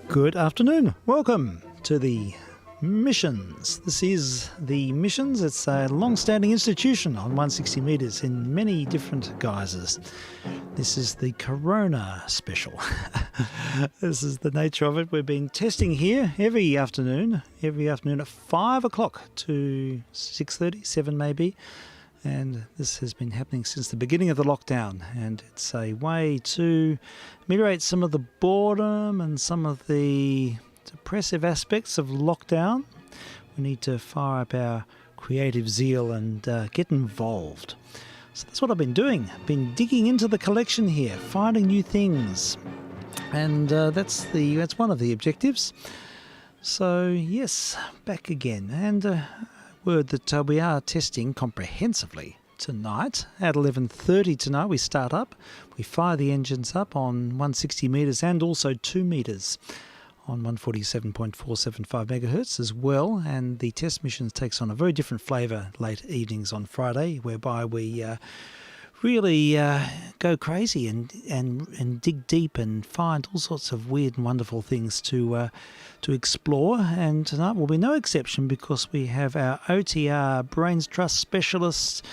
Good afternoon. Welcome to the Missions. This is the Missions. It's a long-standing institution on 160 metres in many different guises. This is the Corona special. This is the nature of it. We've been testing here every afternoon at 5 o'clock to 6:30, 7 maybe. And this has been happening since the beginning of the lockdown, and it's a way to ameliorate some of the boredom and some of the depressive aspects of lockdown. We need to fire up our creative zeal and get involved. So that's what I've been doing. Been digging into the collection here, finding new things, and that's one of the objectives. So yes, back again, and word that we are testing comprehensively tonight at 11:30 tonight. We start up, we fire the engines up on 160 metres and also 2 metres on 147.475 megahertz as well, and the test missions takes on a very different flavour late evenings on Friday, whereby we really go crazy and dig deep and find all sorts of weird and wonderful things to explore. And tonight will be no exception, because we have our OTR Brains Trust specialist,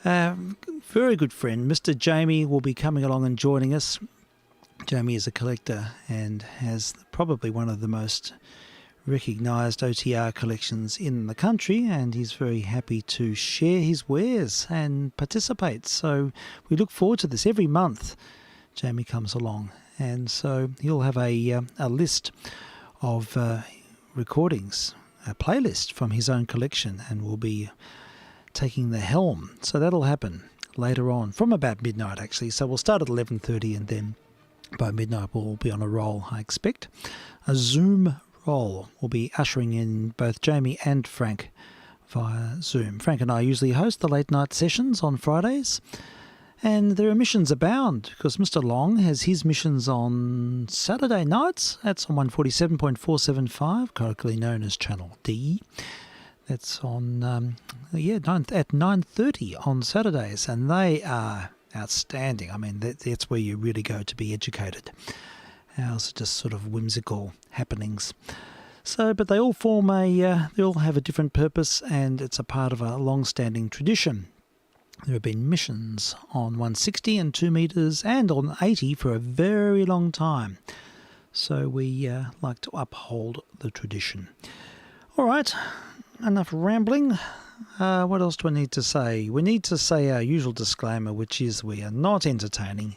very good friend, Mr. Jamie, will be coming along and joining us. Jamie is a collector and has probably one of the most recognised OTR collections in the country, and he's very happy to share his wares and participate. So we look forward to this. Every month Jamie comes along, and so he'll have a list of recordings, a playlist from his own collection, and will be taking the helm. So that'll happen later on, from about midnight actually. So we'll start at 11:30, and then by midnight we'll be on a roll, I expect. A Zoom roll. We'll be ushering in both Jamie and Frank via Zoom. Frank and I usually host the late night sessions on Fridays, And their missions abound because Mr. Long has his missions on Saturday nights. That's on 147.475, colloquially known as Channel D. That's on, at 9:30 on Saturdays, and they are outstanding. I mean, that's where you really go to be educated. Ours are just sort of whimsical happenings. So, but they all form they all have a different purpose, and it's a part of a long-standing tradition. There have been missions on 160 and 2 metres and on 80 for a very long time. So we like to uphold the tradition. All right, enough rambling. What else do I need to say? We need to say our usual disclaimer, which is we are not entertaining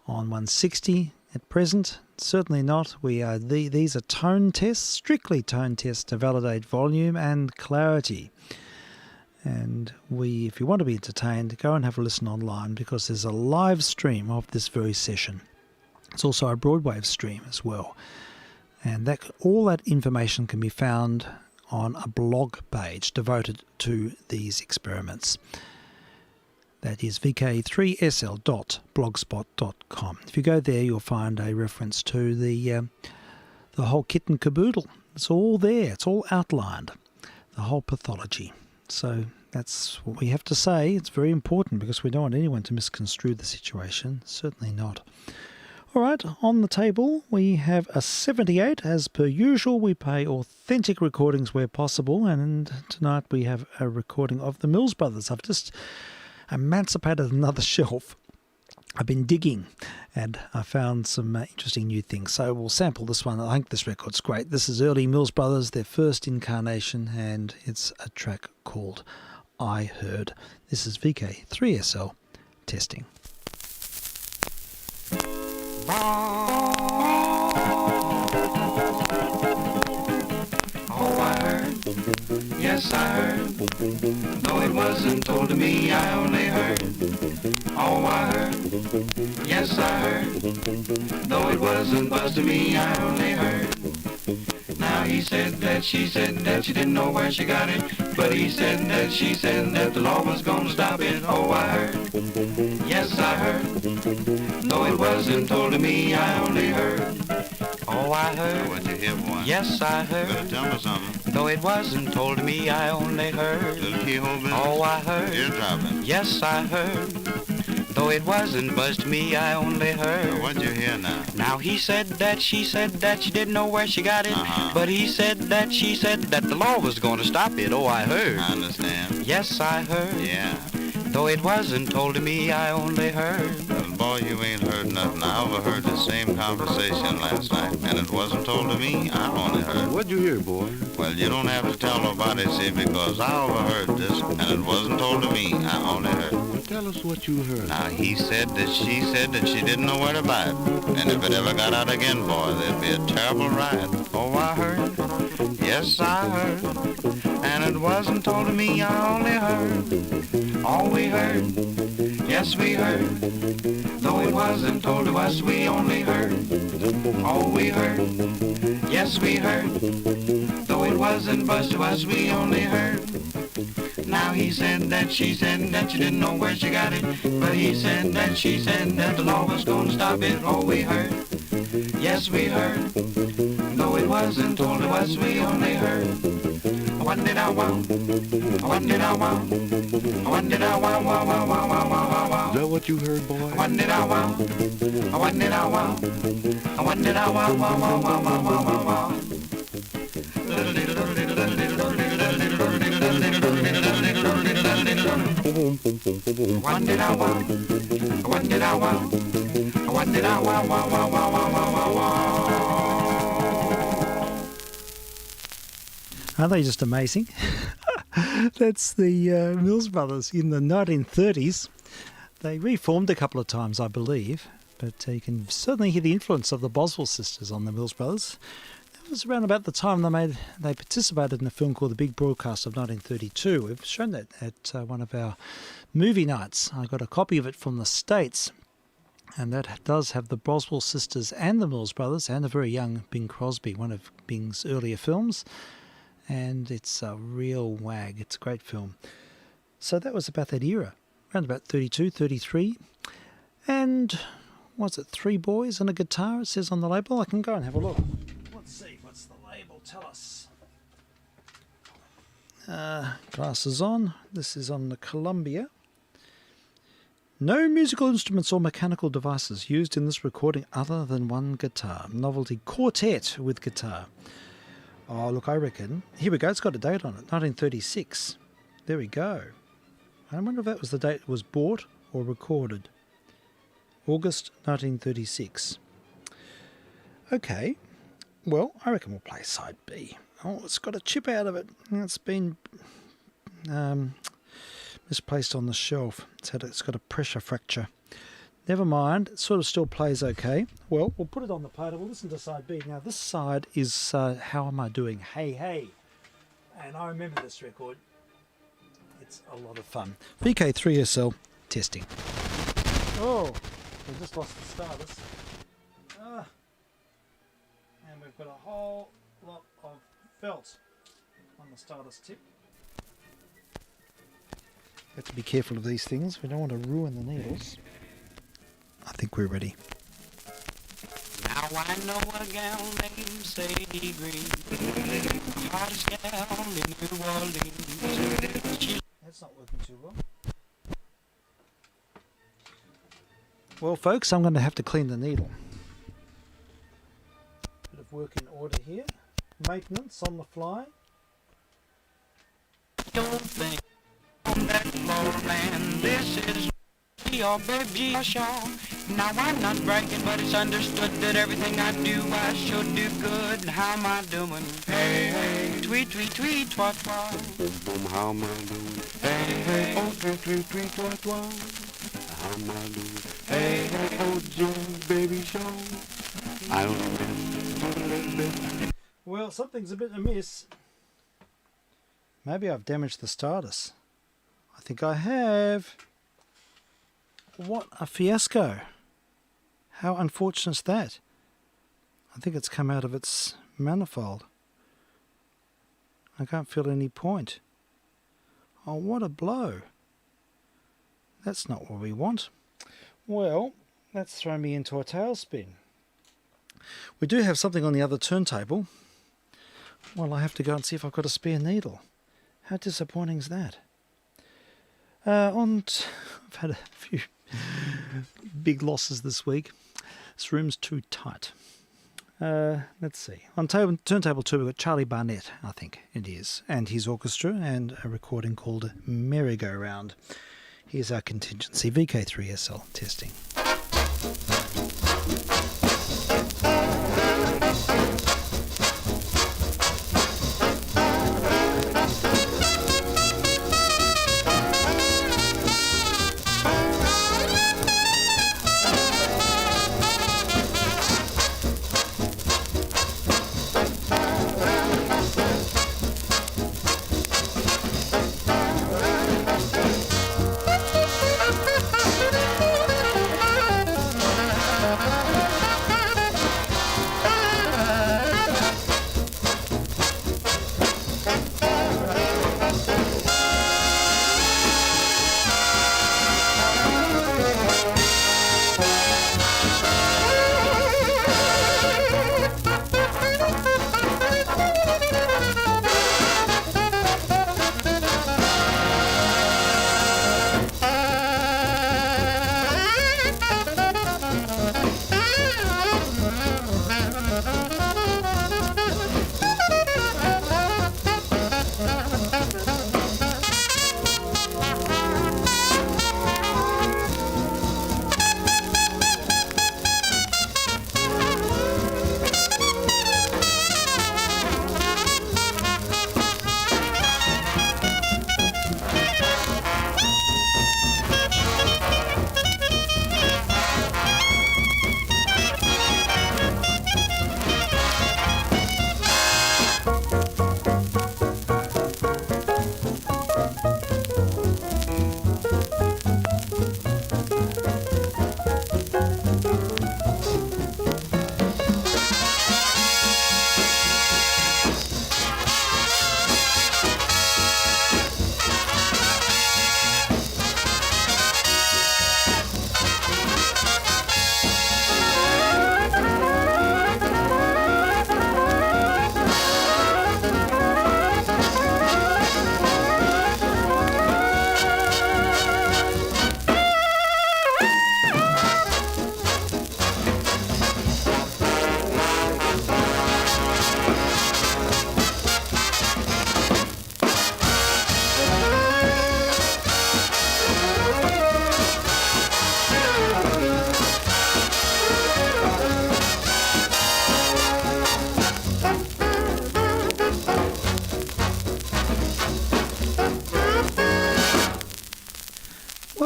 on 160 at present. Certainly not. These are tone tests, strictly tone tests to validate volume and clarity. And if you want to be entertained, go and have a listen online because there's a live stream of this very session. It's also a broadwave stream as well. And all that information can be found on a blog page devoted to these experiments. That is vk3sl.blogspot.com. If you go there, you'll find a reference to the whole kit and caboodle. It's all there. It's all outlined, the whole pathology. So that's what we have to say. It's very important because we don't want anyone to misconstrue the situation. Certainly not. All right, on the table we have a 78. As per usual, we play authentic recordings where possible, and tonight we have a recording of the Mills Brothers. I've just emancipated another shelf. I've been digging and I found some interesting new things. So we'll sample this one. I think this record's great. This is early Mills Brothers, their first incarnation, and it's a track called I Heard. This is VK3SL testing. Oh, I heard, yes I heard, though it wasn't told to me, I only heard. Oh, I heard, yes I heard, though it wasn't buzzed to me, I only heard. Now he said that she said that she didn't know where she got it, but he said that she said that the law was gonna stop it. Oh, I heard, yes I heard, though it wasn't told to me, I only heard. Oh, I heard, What you hear, boy? yes I Better heard, tell me something. though it wasn't told to me, I only heard. Little keyhole business? Oh, I heard, Eardropping. yes I heard, though it wasn't buzzed to me, I only heard. What you hear now? Now he said that she didn't know where she got it, but he said that she said that the law was gonna stop it. Oh, I heard, I understand. yes I heard, Yeah. though it wasn't told to me, I only heard. Well, boy, you ain't heard nothing. I overheard the same conversation last night, and it wasn't told to me. I only heard. What'd you hear, boy? Well, you don't have to tell nobody, see, because I overheard this, and it wasn't told to me. I only heard. Well, tell us what you heard. Now, he said that she didn't know where to buy it. And if it ever got out again, boy, there'd be a terrible riot. Oh, I heard, Yes, I heard. and it wasn't told to me, I only heard. All we heard, yes we heard, though it wasn't told to us, we only heard. All we heard, yes we heard, though it wasn't buzzed to us, we only heard. Now he said that she said that she didn't know where she got it, but he said that she said that the law was gonna stop it. All we heard, yes we heard, though it wasn't told to us, we only heard. What did I want? What did I want? What did I want? Wow, wow, wow, wow, wow, wow. Is that what you heard, boy? What did I want? What did I want? What did I want? Wow, wow, wow, wow, wow, wow, wow. What did I want? What did I want? What did I want? Wow, wow, wow, wow, wow, wow, wow. Aren't they just amazing? That's the Mills Brothers in the 1930s. They reformed a couple of times, I believe, but you can certainly hear the influence of the Boswell sisters on the Mills Brothers. That was around about the time they participated in a film called The Big Broadcast of 1932. We've shown that at one of our movie nights. I got a copy of it from the States, and that does have the Boswell sisters and the Mills Brothers and a very young Bing Crosby, one of Bing's earlier films. And it's a real wag. It's a great film. So that was about that era. around about 32, 33. And what's it, 3 boys and a guitar, it says on the label. I can go and have a look. Let's see, what's the label? Tell us. Glasses on. This is on the Columbia. No musical instruments or mechanical devices used in this recording other than one guitar. Novelty quartet with guitar. Oh, look, I reckon. Here we go. It's got a date on it. 1936. There we go. I wonder if that was the date it was bought or recorded. August 1936. Okay. Well, I reckon we'll play side B. Oh, it's got a chip out of it. It's been misplaced on the shelf. It's got a pressure fracture. Never mind. It sort of still plays okay. Well, we'll put it on the plate. We'll listen to side B. Now, this side is How Am I Doing? Hey, Hey. And I remember this record. It's a lot of fun. vk3sl testing. Oh, we just lost the starters. And we've got a whole lot of felt on the starters tip. Have to be careful of these things. We don't want to ruin the needles. I think we're ready. Now I know a gal named Sadie Green, hottest gal in New Orleans. That's not working too well. Well, folks, I'm going to have to clean the needle. Bit of work in order here. Maintenance on the fly. Don't think on that floor, man. This is your baby Shaw. Now I'm not bragging, but it's understood that everything I do, I should do good. How am I doing? Hey, hey, tweet, tweet, tweet, twat, twat. Boom, boom, how am I doing? Hey, hey, Oh, tweet, tweet, tweet, twat, twat. How am I doing? hey, hey. Oh, Jim, baby, show. I don't know. Well, something's a bit amiss. Maybe I've damaged the starters. I think I have. What a fiasco. How unfortunate is that? I think it's come out of its manifold. I can't feel any point. Oh, what a blow. That's not what we want. Well, that's thrown me into a tailspin. We do have something on the other turntable. Well, I have to go and see if I've got a spare needle. How disappointing is that? I've had a few big losses this week. This room's too tight. Let's see. On turntable 2, we've got Charlie Barnett, I think it is, and his orchestra, and a recording called Merry-Go-Round. Here's our contingency, VK3SL testing.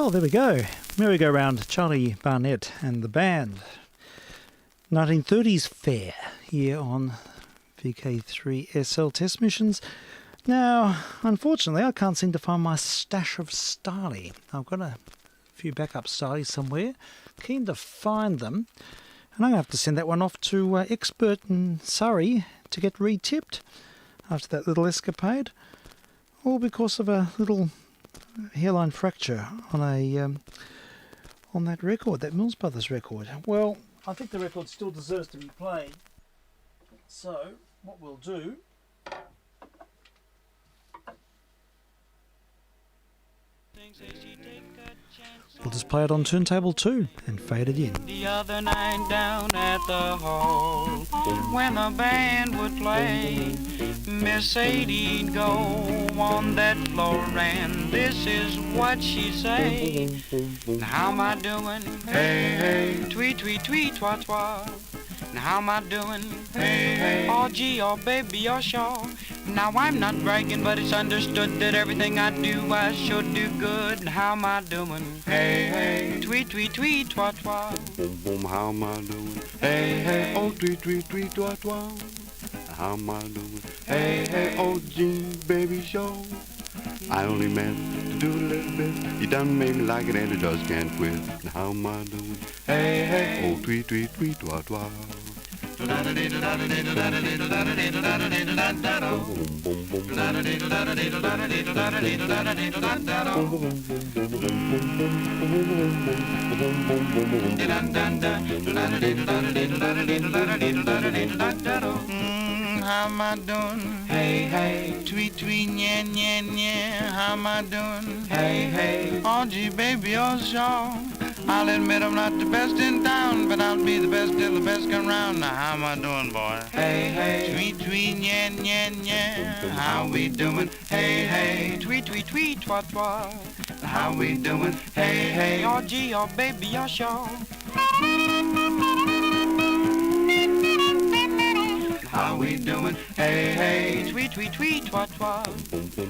Well, there we go. Merry-Go-Round, Charlie Barnett and the band. 1930s Fair here on vk3sl Test Missions. Now, unfortunately, I can't seem to find my stash of Starly. I've got a few backup Starlies somewhere. Keen to find them. And I'm going to have to send that one off to Expert in Surrey to get re-tipped after that little escapade. All because of a little hairline fracture on on that record, that Mills Brothers record. Well, I think the record still deserves to be played. So, what we'll do... we'll just play it on turntable 2 and fade it in. The other night down at the hall, when the band would play, Miss Sadie'd go on that floor and this is what she'd say. How am I doing? Hey, hey. Tweet, tweet, tweet, twat, twat. Now how am I doing? Hey, hey. Oh gee, oh baby, oh sure. Now I'm not bragging, but it's understood that everything I do, I should do good. Now how am I doing? Hey, hey. Tweet, tweet, tweet, twat, twat. Boom, boom, how am I doing? Hey, hey, oh, tweet, tweet, tweet, twat, twat. How am I doing? Hey, hey, oh, gee, baby, show. I only meant to do a little bit. You done made me like it and I just can't quit. Now how am I doing? Hey, hey, oh, tweet, tweet, tweet, twat, twat. How am I doing? Hey, hey. Tweet, tweet, yeah, yeah, yeah. How am I doing? Hey, hey. Oh, gee, baby, oh, sure. I'll admit I'm not the best in town, but I'll be the best till the best come round. Now, how am I doing, boy? Hey, hey. Tweet, tweet, yeah, yeah, yeah. How we doing? Hey, hey. Tweet, tweet, tweet, twat, twat. How we doing? Hey, hey. Oh, gee, oh, baby, oh, sure. How we doing? Hey, hey. Tweet, tweet, tweet, twat, twat.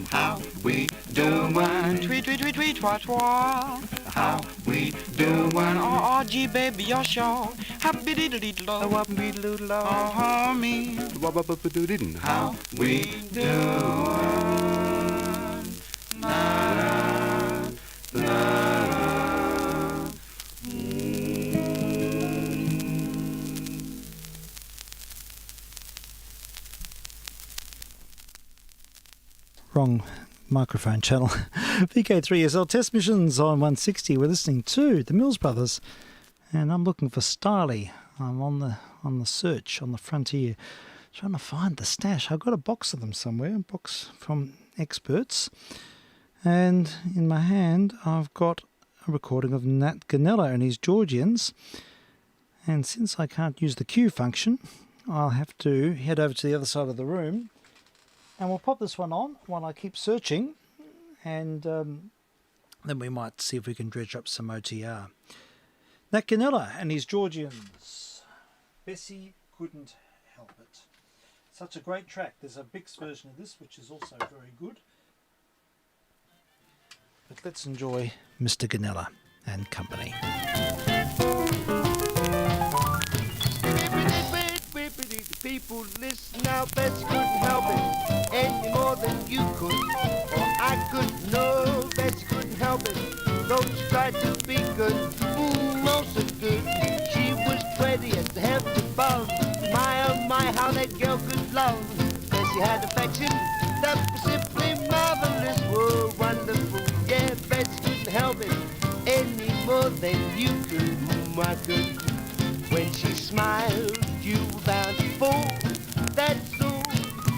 How we doing? Tweet, tweet, tweet, tweet, twat, twat. How we doing? Oh, oh, gee, baby, you're sure. Happy diddle diddle lo. Whoppin' diddle lo. Oh, me. How we doing? La, la, la. Wrong microphone channel. vk3sl Test Missions on 160. We're listening to the Mills Brothers, and I'm looking for Starly. I'm on the search on the frontier, trying to find the stash. I've got a box of them somewhere, a box from Experts, and in my hand I've got a recording of Nat Ganella and his Georgians. And since I can't use the Q function, I'll have to head over to the other side of the room. And we'll pop this one on while I keep searching, and then we might see if we can dredge up some OTR. Nat Ganella and his Georgians. Bessie Couldn't Help It. Such a great track. There's a Bix version of this, which is also very good. But let's enjoy Mr. Ganella and company. People, listen now, Bessie couldn't help it any more than you could, or I could. No, Bessie couldn't help it, though she tried to be good, oh so good. She was pretty as the heaven above. My oh my, how that girl could love. Bessie had affection that was simply marvelous, whoa, wonderful. Yeah, Bessie couldn't help it any more than you could, I could. When she smiled, you were bound to fall. That's all.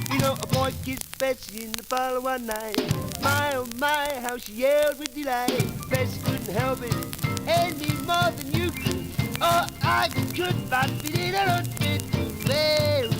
You know, a boy kissed Bessie in the parlor one night. My, oh my, how she yelled with delight. Bessie couldn't help it any more than you could. Oh, I could not be it. I don't fit too well.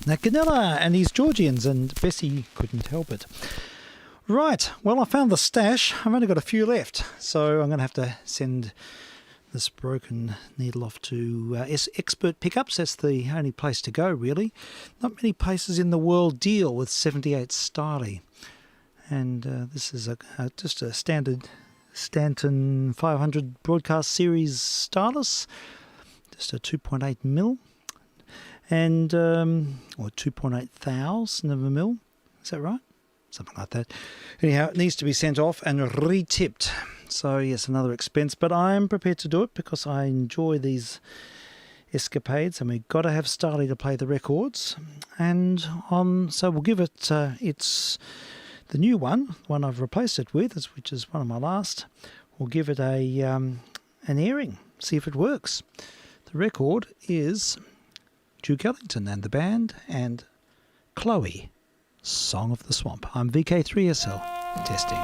Ganella and his Georgians, and Bessie couldn't help it. Right, well, I found the stash. I've only got a few left, so I'm going to have to send this broken needle off to Expert Pickups. That's the only place to go, really. Not many places in the world deal with 78 Starley. And this is just a standard Stanton 500 broadcast series Starless, just a 2.8 mil. And or 2.8 thousand of a mil, is that right? Something like that. Anyhow, it needs to be sent off and retipped. So yes, another expense, but I'm prepared to do it because I enjoy these escapades, and we've got to have Starley to play the records. And so we'll give it it's the new one I've replaced it with, which is one of my last. We'll give it an airing, see if it works. The record is Duke Ellington and the band and Chloe, Song of the Swamp. I'm vk3sl, testing.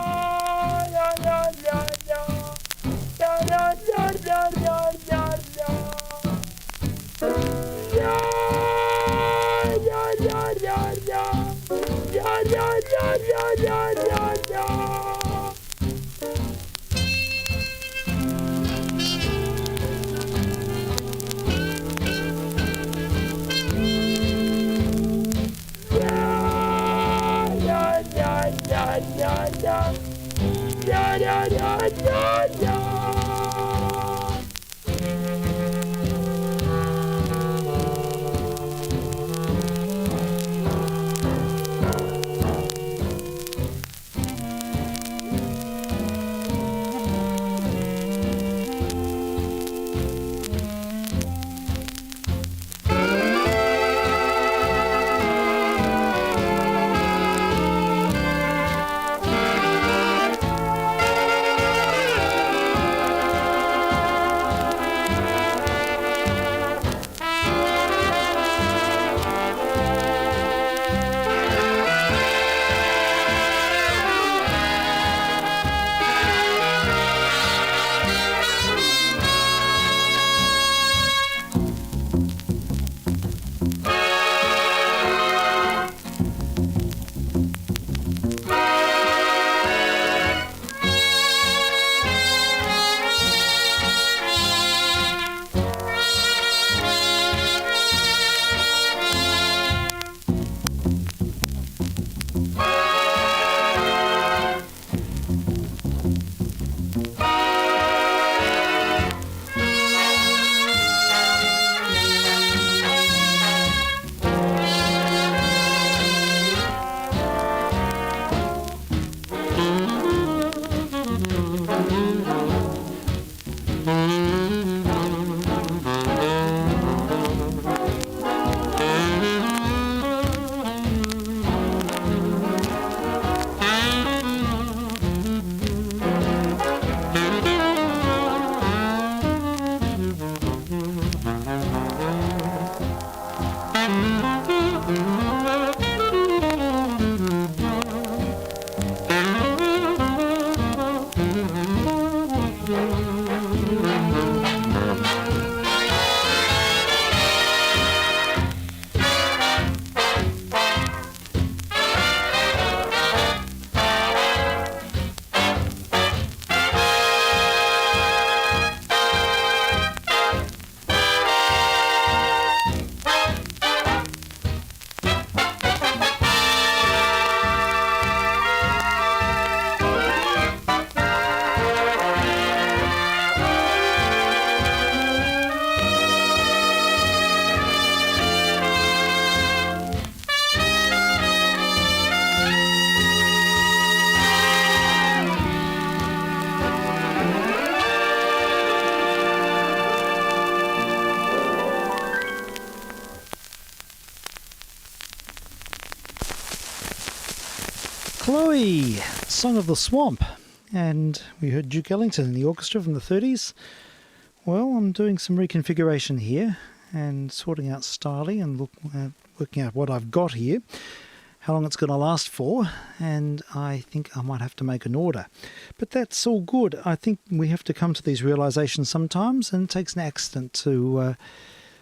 Chloe, Song of the Swamp. And we heard Duke Ellington in the orchestra from the 30s. Well, I'm doing some reconfiguration here and sorting out Starley and working out what I've got here, how long it's going to last for, and I think I might have to make an order. But that's all good. I think we have to come to these realizations sometimes, and it takes an accident to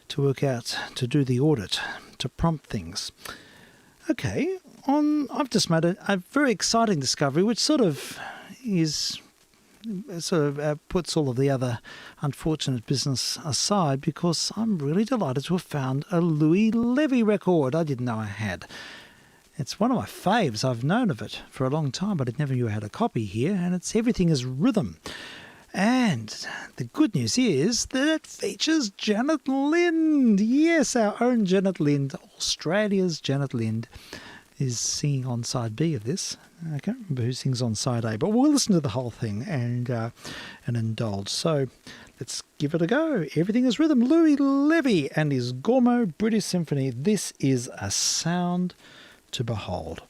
to work out, to do the audit, to prompt things. Okay, I've just made a very exciting discovery, which sort of puts all of the other unfortunate business aside, because I'm really delighted to have found a Louis Levy record I didn't know I had. It's one of my faves. I've known of it for a long time, but I never knew I had a copy here, and it's Everything is Rhythm. And the good news is that it features Janet Lind. Yes, our own Janet Lind, Australia's Janet Lind, is singing on side B of this. I can't remember who sings on side A, but we'll listen to the whole thing and indulge. So let's give it a go. Everything is Rhythm. Louis Levy and his Gourmet British Symphony. This is a sound to behold.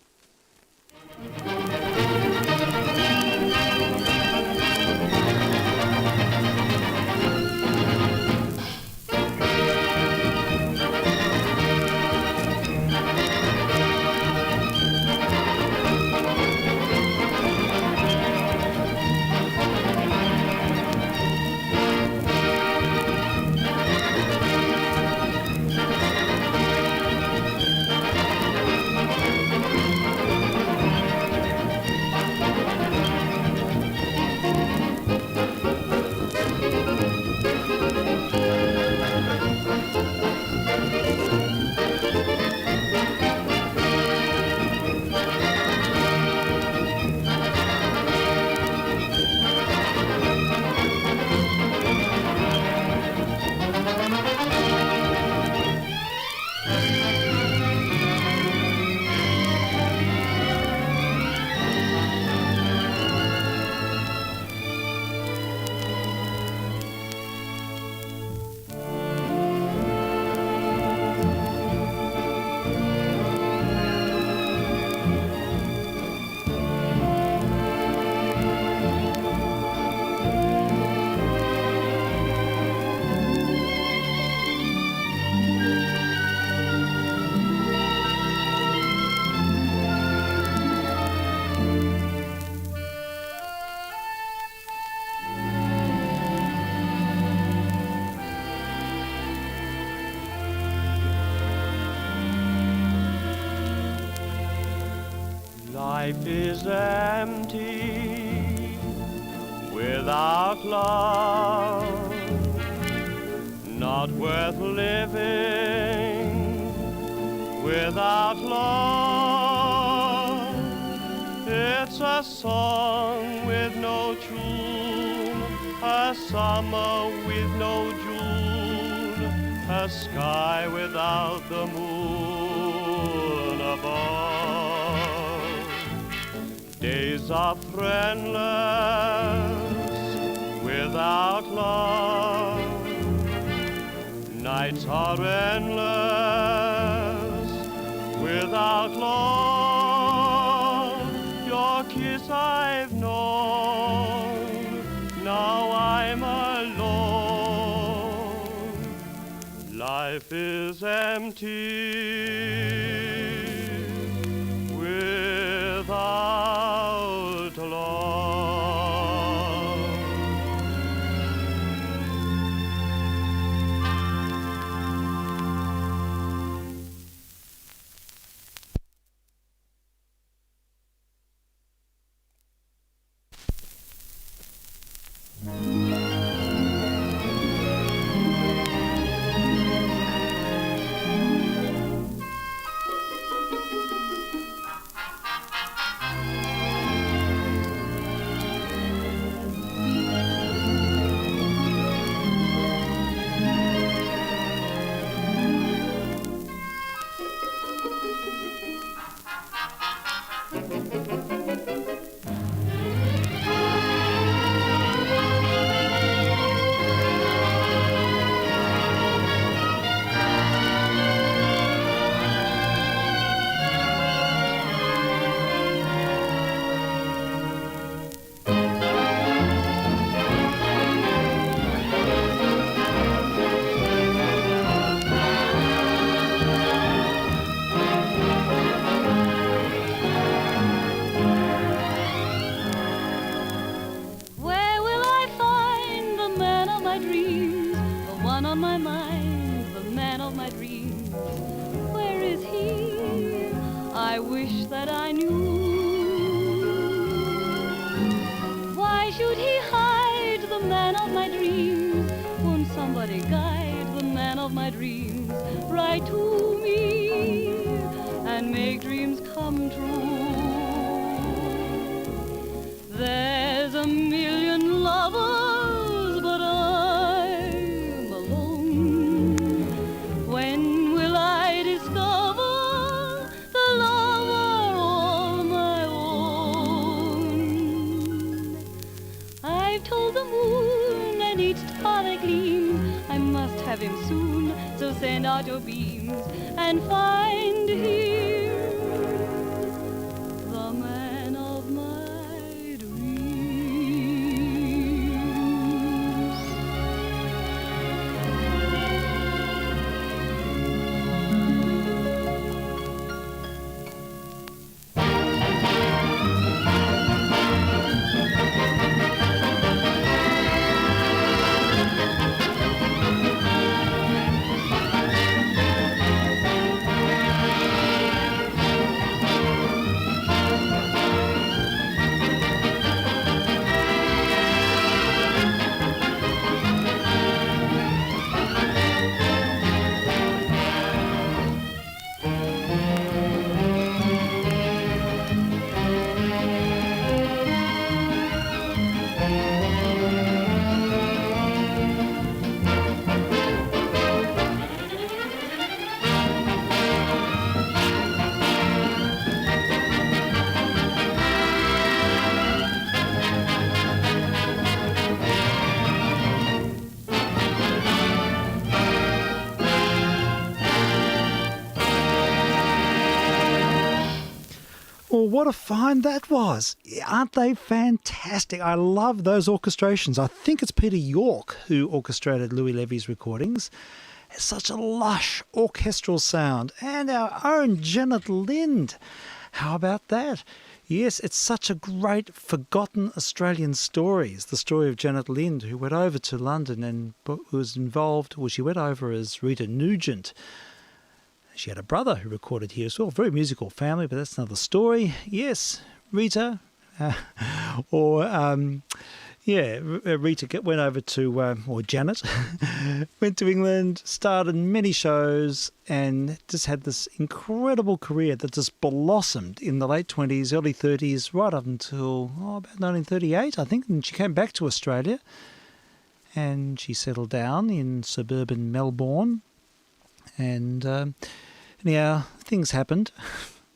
Life is empty without love, not worth living without love. It's a song with no tune, a summer with no June, a sky without the moon above. Days are friendless without love. Nights are endless without love. Your kiss I've known, now I'm alone. Life is empty without love. should he hide the man of my dreams? Won't somebody guide the man of my dreams right to me and make dreams come true? There's a million lovers, but I'm alone. When will I discover the lover all my own? I've told the moon and each star that gleams I must have him soon, so send out your beams and find here the man of my dreams. Well, what a find that was. Aren't they fantastic? I love those orchestrations. I think it's Peter York who orchestrated Louis Levy's recordings. It's such a lush orchestral sound. And our own Janet Lind. How about that? Yes, it's such a great forgotten Australian story. It's the story of Janet Lind, who went over to London and was involved, well, she went over as Rita Nugent. She had a brother who recorded here as well. Very musical family, but that's another story. Yes, Rita, Rita went over to, or Janet, went to England, starred in many shows, and just had this incredible career that just blossomed in the late 20s, early 30s, right up until about 1938, I think. And she came back to Australia, and she settled down in suburban Melbourne. And anyhow, things happened.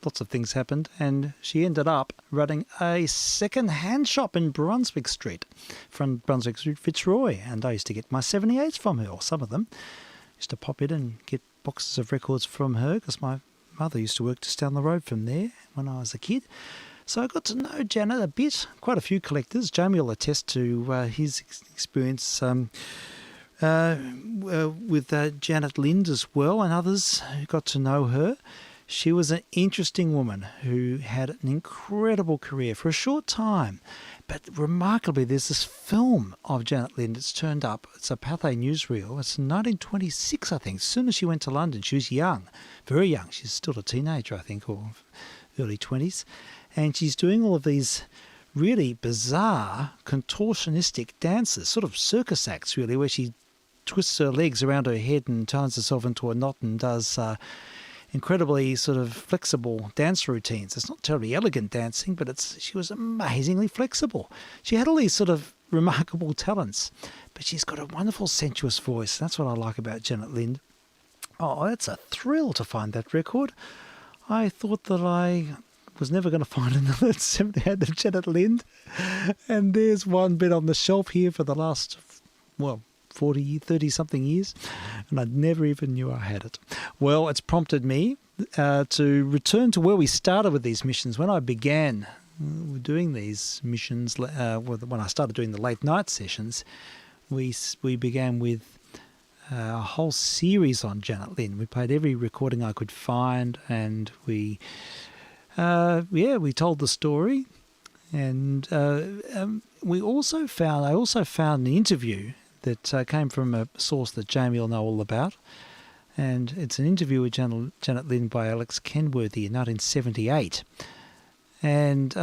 Lots of things happened, and she ended up running a second-hand shop in Brunswick Street, from Brunswick Street, Fitzroy. And I used to get my 78s from her, or some of them. Used to pop in and get boxes of records from her, because my mother used to work just down the road from there when I was a kid. So I got to know Janet a bit. Quite a few collectors. Jamie will attest to his experience with Janet Lind as well, and others who got to know her. She was an interesting woman who had an incredible career for a short time. But remarkably, there's this film of Janet Lind that's turned up. It's a Pathé newsreel. It's 1926, I think. As soon as she went to London, she was young, very young. She's still a teenager, I think, or early 20s. And she's doing all of these really bizarre, contortionistic dances, sort of circus acts, really, where she twists her legs around her head and turns herself into a knot and does incredibly sort of flexible dance routines. It's not terribly elegant dancing, but she was amazingly flexible. She had all these sort of remarkable talents, but she's got a wonderful sensuous voice. That's what I like about Janet Lind. Oh, it's a thrill to find that record. I thought that I was never going to find another 78 of Janet Lind, and there's one bit on the shelf here for the last, 40, 30-something years, and I never even knew I had it. Well, it's prompted me to return to where we started with these missions. When I began doing these missions, when I started doing the late night sessions, we began with a whole series on Janet Lind. We played every recording I could find, and we told the story. And I also found an interview that came from a source that Jamie will know all about. And it's an interview with Janet Lind by Alex Kenworthy in 1978. And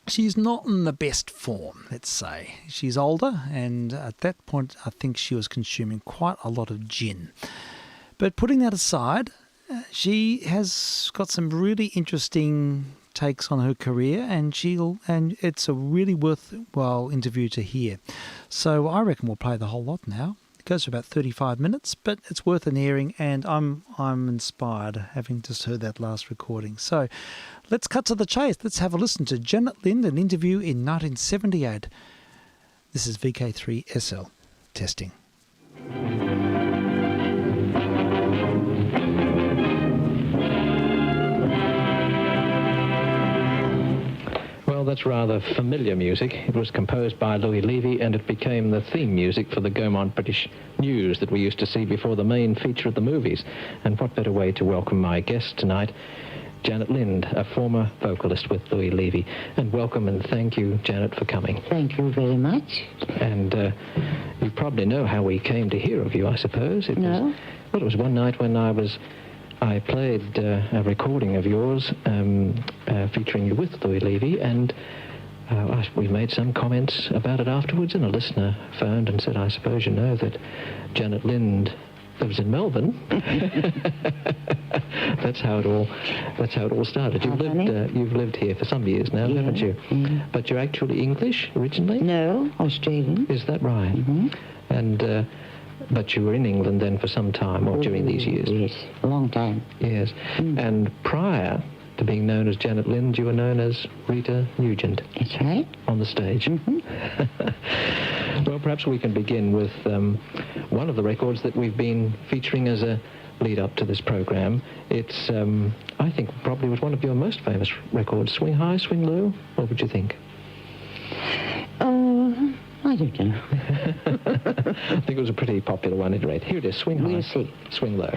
she's not in the best form, let's say. She's older, and at that point I think she was consuming quite a lot of gin. But putting that aside, she has got some really interesting takes on her career, and it's a really worthwhile interview to hear. So I reckon we'll play the whole lot now. It goes for about 35 minutes, but it's worth an airing, and I'm inspired having just heard that last recording. So let's cut to the chase. Let's have a listen to Janet Lind, an interview in 1978. This is vk3sl testing. Well, that's rather familiar music. It was composed by Louis Levy, and it became the theme music for the Gaumont British News that we used to see before the main feature of the movies. And what better way to welcome my guest tonight, Janet Lind, a former vocalist with Louis Levy. And welcome and thank you, Janet, for coming. Thank you very much. And you probably know how we came to hear of you, I suppose. It was one night when I played a recording of yours featuring you with Louis Levy, and we made some comments about it afterwards, and a listener phoned and said, I suppose you know that Janet Lind lives in Melbourne. That's how it all started. You've lived here for some years now, haven't you? Mm-hmm. But you're actually English originally? No, Australian. Is that right? Mm-hmm. And but you were in England then for some time, or during these years? Yes, a long time. Yes. And prior to being known as Janet Lind, you were known as Rita Nugent. That's right. On the stage. Mm-hmm. Well, perhaps we can begin with one of the records that we've been featuring as a lead-up to this program. It's, I think, probably was one of your most famous records, Swing High, Swing Low. What would you think? I don't know. I think it was a pretty popular one at any rate. Here it is, Swing High, We'll see. Swing Low.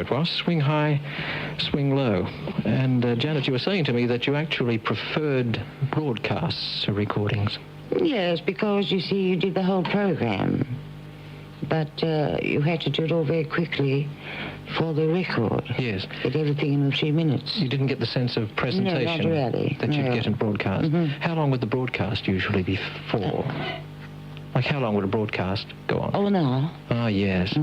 it was, Swing High, Swing Low. And Janet, you were saying to me that you actually preferred broadcasts to recordings. Yes, because, you see, you did the whole program. But you had to do it all very quickly for the record. Yes. Get everything in the 3 minutes. You didn't get the sense of presentation No, not really. that you'd get in broadcast. How long would the broadcast usually be for? Like, how long would a broadcast go on? Oh, an hour. Ah, yes.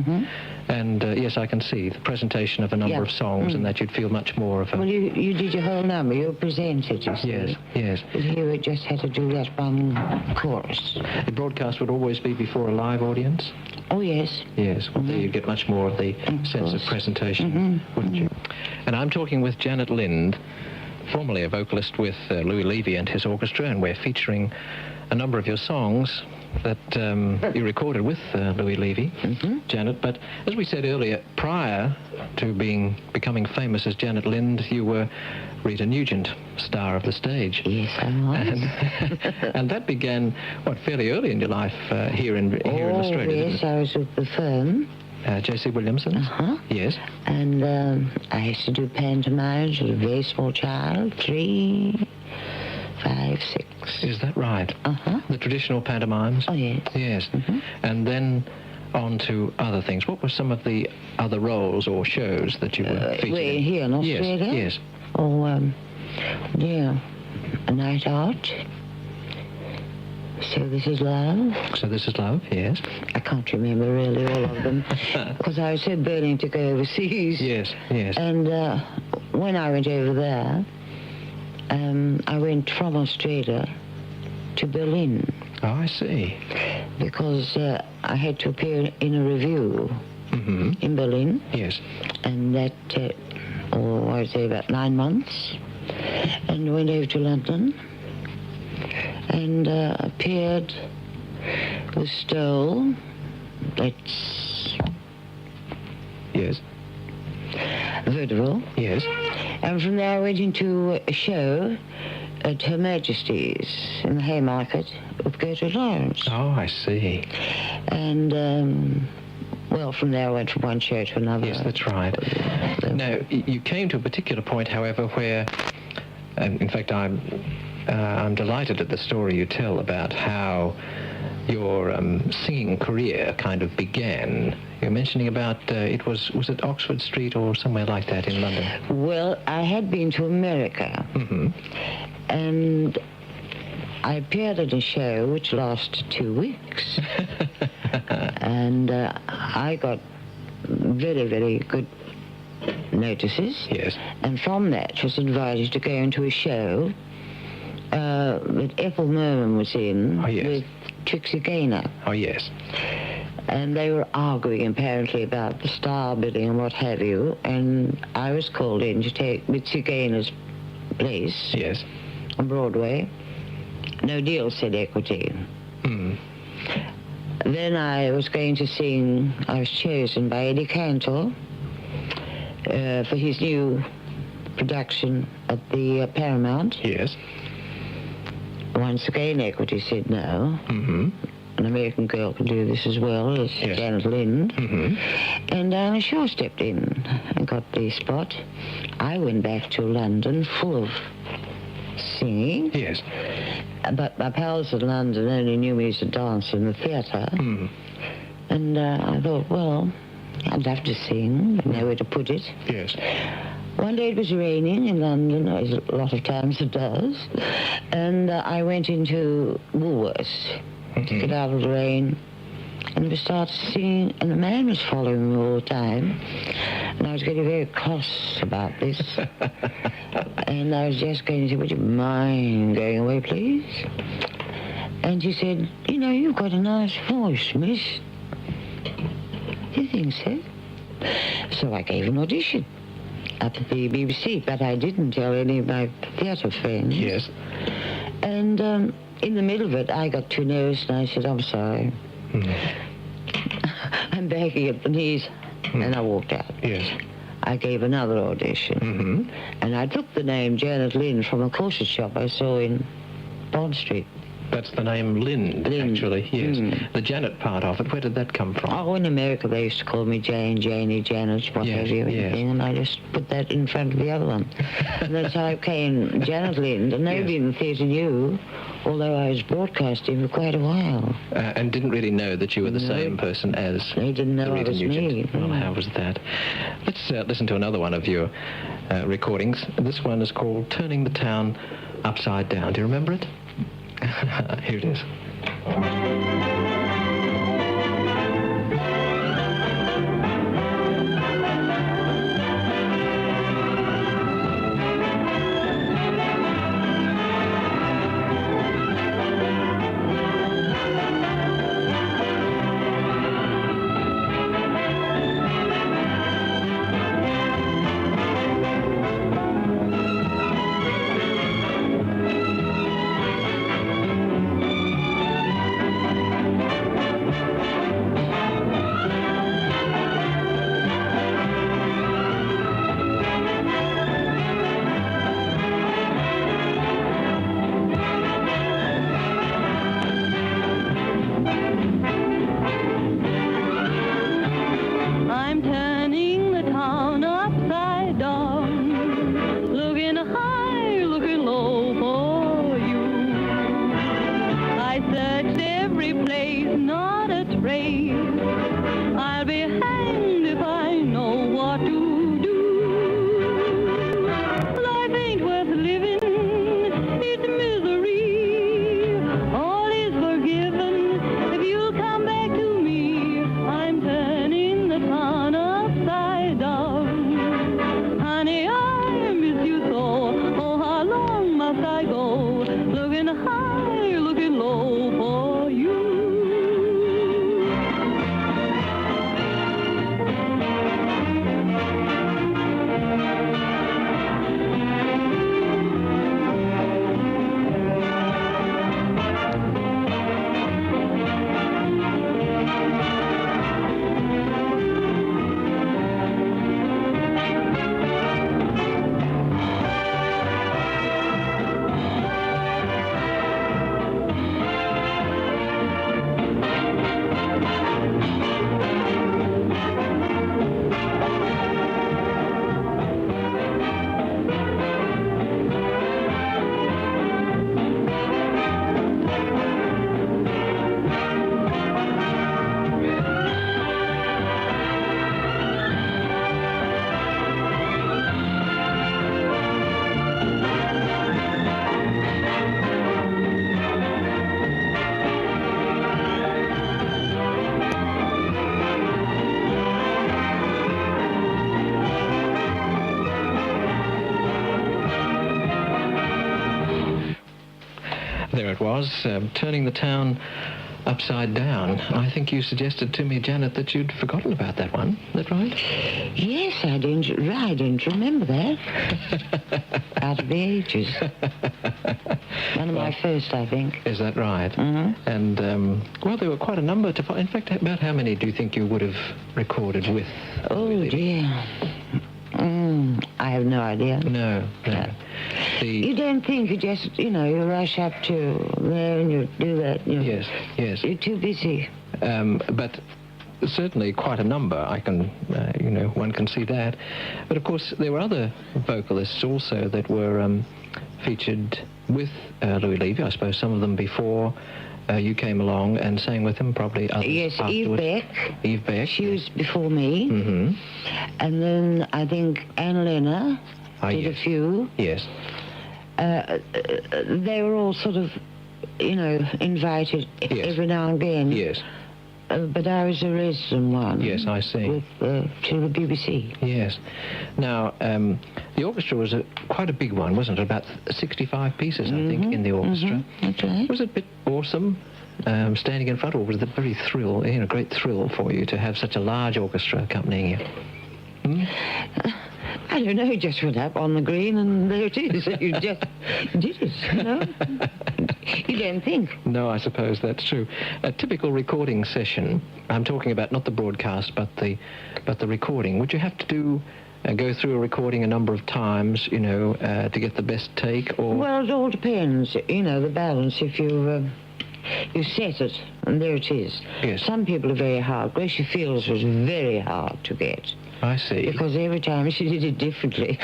And, yes, I can see the presentation of a number of songs and that you'd feel much more of a... Well, you did your whole number. You presented, you see. Yes, yes. But here we just had to do that one chorus. The broadcast would always be before a live audience? Oh, yes. Yes, well, there you'd get much more of the sense of presentation, wouldn't you? And I'm talking with Janet Lind, formerly a vocalist with Louis Levy and his orchestra, and we're featuring a number of your songs that you recorded with Louis Levy, Janet. But as we said earlier, prior to becoming famous as Janet Lind, you were Rita Nugent, star of the stage. Yes, I was. And that began, fairly early in your life here in Australia, yes, I was with the firm. J.C. Williamson? Yes. And I used to do pantomimes as a very small child, 3, 5, 6. Is that right? The traditional pantomimes? Oh, yes. Yes. And then on to other things. What were some of the other roles or shows that you were featured in? Here in Australia? Yes. Oh, A Night Out. So This Is Love. So This Is Love, yes. I can't remember really all of them because I was so burning to go overseas. Yes, yes. And when I went over there, I went from Australia to Berlin. Oh, I see. Because I had to appear in a review in Berlin. Yes. And that, I would say about 9 months. And went over to London and appeared with Stoll. That's... Yes. Vaudeville. Yes. And from there I went into a show at Her Majesty's in the Haymarket with Gertrude Lawrence. Oh, I see. And, from there I went from one show to another. Yes, that's right. Now, you came to a particular point, however, where, in fact, I'm delighted at the story you tell about how your singing career kind of began. You're mentioning about, was it Oxford Street or somewhere like that in London? Well, I had been to America. And I appeared at a show which lasted 2 weeks. And I got very, very good notices. Yes. And from that was invited to go into a show that Ethel Merman was in with Trixie Gaynor. Oh, yes. And they were arguing apparently about the star bidding and what have you. And I was called in to take Trixie Gaynor's place. Yes. On Broadway. No deal, said Equity. Then I was going to sing, I was chosen by Eddie Cantor for his new production at the Paramount. Yes. Once again, Equity said no. An American girl can do this as well as Janet Lind. And Diana Shaw stepped in and got the spot. I went back to London full of singing. Yes. But my pals in London only knew me as a dancer in the theatre. And I thought, well, I'd love to sing, but nowhere to put it. Yes. One day it was raining in London, as a lot of times it does, and I went into Woolworths to get out of the rain, and we started singing, and the man was following me all the time, and I was getting very cross about this, and I was just going to say, would you mind going away, please? And she said, you know, you've got a nice voice, miss. Do you think so? So I gave an audition up at the BBC, but I didn't tell any of my theatre friends. Yes. And in the middle of it, I got too nervous, and I said, I'm sorry. I'm begging at the knees, and I walked out. Yes. I gave another audition, and I took the name Janet Lind from a corset shop I saw in Bond Street. That's the name Lind, actually, yes. The Janet part of it, where did that come from? Oh, in America they used to call me Jane, Janie, Janet, what have you, and I just put that in front of the other one. And that's how I became Janet Lind, and nobody in the theatre knew, although I was broadcasting for quite a while. And didn't really know that you were the same person as They didn't know I Rita was Nugent. me. Well, how was that? Let's listen to another one of your recordings. This one is called Turning the Town Upside Down. Do you remember it? Here it is. I'm turning the town upside down, looking high, looking low for you. I searched every place, not a trace. I'll be hanged if I know what to do. Life ain't worth living, it's misery. All is forgiven if you'll come back to me. I'm turning the town upside down. Honey, I miss you so. Oh, how long must I go? Looking high, looking low for you. There it was, Turning the Town Upside Down. I think you suggested to me, Janet, that you'd forgotten about that one. Is that right? Yes, I didn't remember that. Out of the ages. One of my first, I think. Is that right? Mm-hmm. And, well, there were quite a number to find. In fact, about how many do you think you would have recorded with? Oh, dear. I have no idea. No. You don't think, you just, you rush up to there and you do that. Yes. You're too busy. But certainly quite a number. I can, one can see that. But of course, there were other vocalists also that were featured with Louis Levy. I suppose some of them before you came along and sang with him, probably others Yes, afterwards. Eve Beck. She was before me. Mm-hmm. And then I think Anne Lenner did a few. Yes. They were all sort of, invited every now and again. Yes. But I was a resident one. Yes, I see. To the BBC. Yes. Now, the orchestra was quite a big one, wasn't it? About 65 pieces, I think, in the orchestra. Mm-hmm. That's right. Was it a bit awesome standing in front, or was it a very great thrill for you to have such a large orchestra accompanying you? I don't know, you just went up on the green and there it is. You just did it, You don't think. No, I suppose that's true. A typical recording session, I'm talking about not the broadcast, but the recording, would you have to do go through a recording a number of times, you know, to get the best take, or? Well, it all depends. You know, the balance. If you set it, and there it is. Yes. Some people are very hard. Gracie Fields was very hard to get. I see. Because every time she did it differently.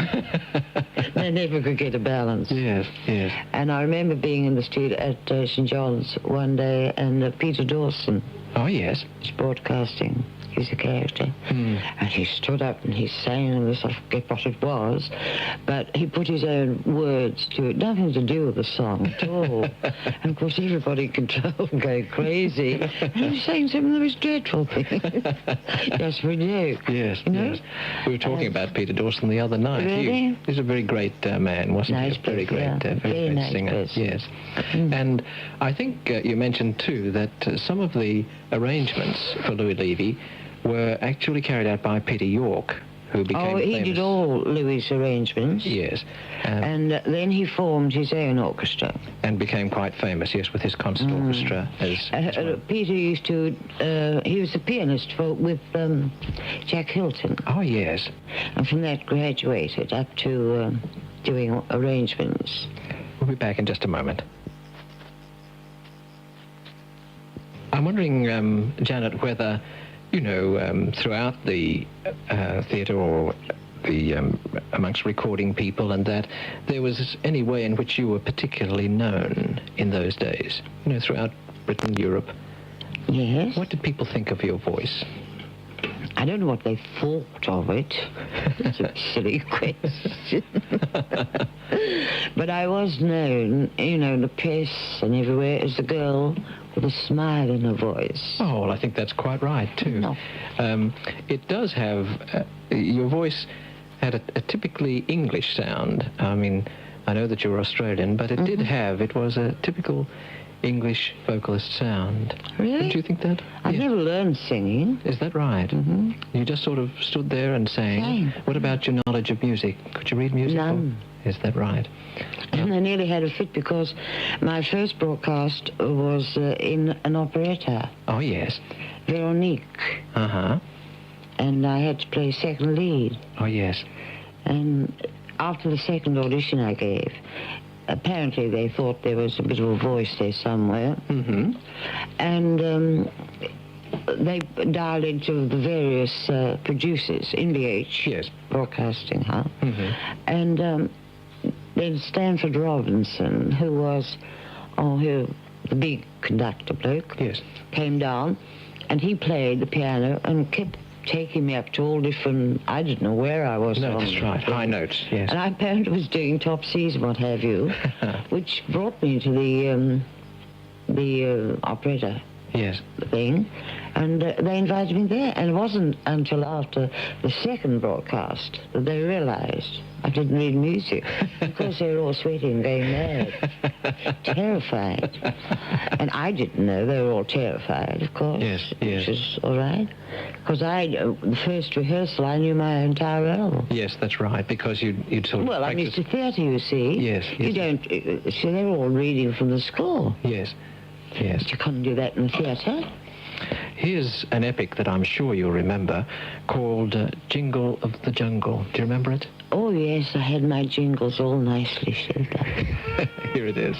They never could get a balance. Yes, yes. And I remember being in the studio at St. John's one day, and Peter Dawson Oh, yes. was broadcasting. He's a character. And he stood up and he sang this, I forget what it was, but he put his own words to it, nothing to do with the song at all. And of course everybody controlled and go crazy. And he was saying some of the most dreadful things. Just for a joke. Yes, you know? yes. We were talking about Peter Dawson the other night. Really? He's a very great man, wasn't Nice he? A very person, great, yeah. very great nice singer. person. Yes. And I think you mentioned too that some of the arrangements for Louis Levy were actually carried out by Peter York, who became he famous. did all Louis' arrangements. Yes. And then he formed his own orchestra. And became quite famous, yes, with his concert orchestra. As well. Peter used to, he was a pianist with Jack Hilton. Oh, yes. And from that graduated up to doing arrangements. We'll be back in just a moment. I'm wondering, Janet, whether, you know, throughout the theatre or the amongst recording people and that, there was any way in which you were particularly known in those days, you know, throughout Britain, Europe. Yes. What did people think of your voice? I don't know what they thought of it. It's a silly question. But I was known, you know, in the press and everywhere as the girl with a smile in her voice. Oh, well, I think that's quite right, too. No. It does have, your voice had a typically English sound. I mean, I know that you're Australian, but it did have, it was a typical English vocalist sound. Really? Did you think that? I've Yes. never learned singing. Is that right? Mm-hmm. You just sort of stood there and sang. Sang. What about your knowledge of music? Could you read music? None. Is that right? And I nearly had a fit because my first broadcast was in an operetta, Oh, yes. Veronique, Uh-huh. and I had to play second lead. Oh, yes. And after the second audition I gave, apparently they thought there was a bit of a voice there somewhere. Mm-hmm. And they dialed into the various producers, NBH, Yes. Broadcasting, Mm-hmm. and then Stanford Robinson, who was, the big conductor bloke, Yes. came down, and he played the piano and kept taking me up to all different, I didn't know where I was. No, on that's the right. thing. High notes, yes. And I apparently was doing top C's and what have you, which brought me to the operetta Yes. thing, and they invited me there. And it wasn't until after the second broadcast that they realized I didn't read music. Of course, they were all sweating, going mad, terrified. And I didn't know they were all terrified, of course. Yes, yes. Which is all right. Because the first rehearsal, I knew my entire album. Yes, that's right, because you'd sort of Well, I'm practice. used to theatre, you see. Yes, You yes. don't... so they were all reading from the score. Yes, yes. But you couldn't do that in the theatre. Here's an epic that I'm sure you'll remember called Jingle of the Jungle. Do you remember it? Oh, yes, I had my jingles all nicely set up. Here it is.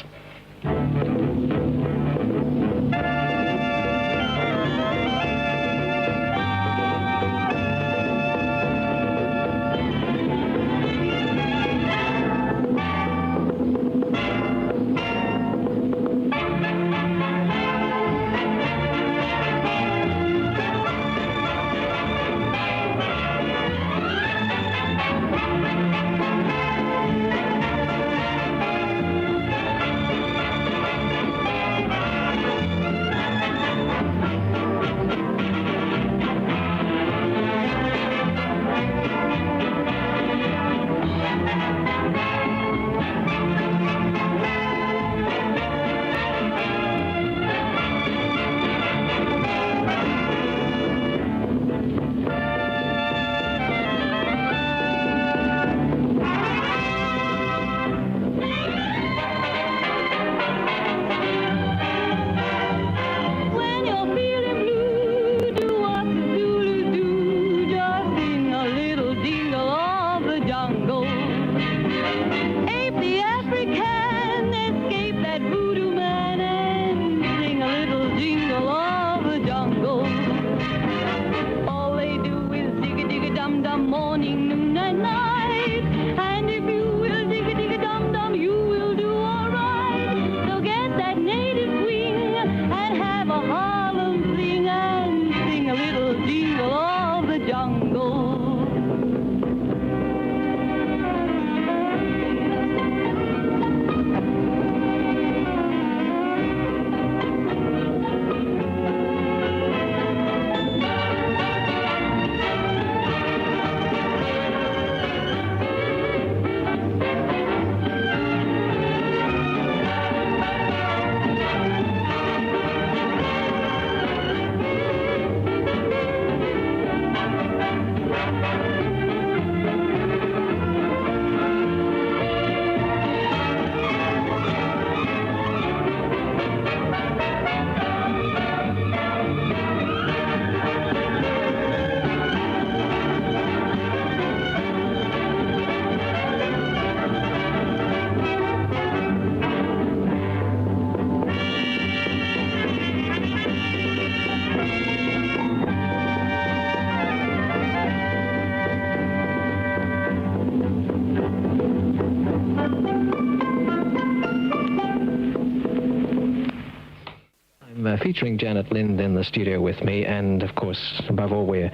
featuring Janet Lind in the studio with me, and of course, above all, we're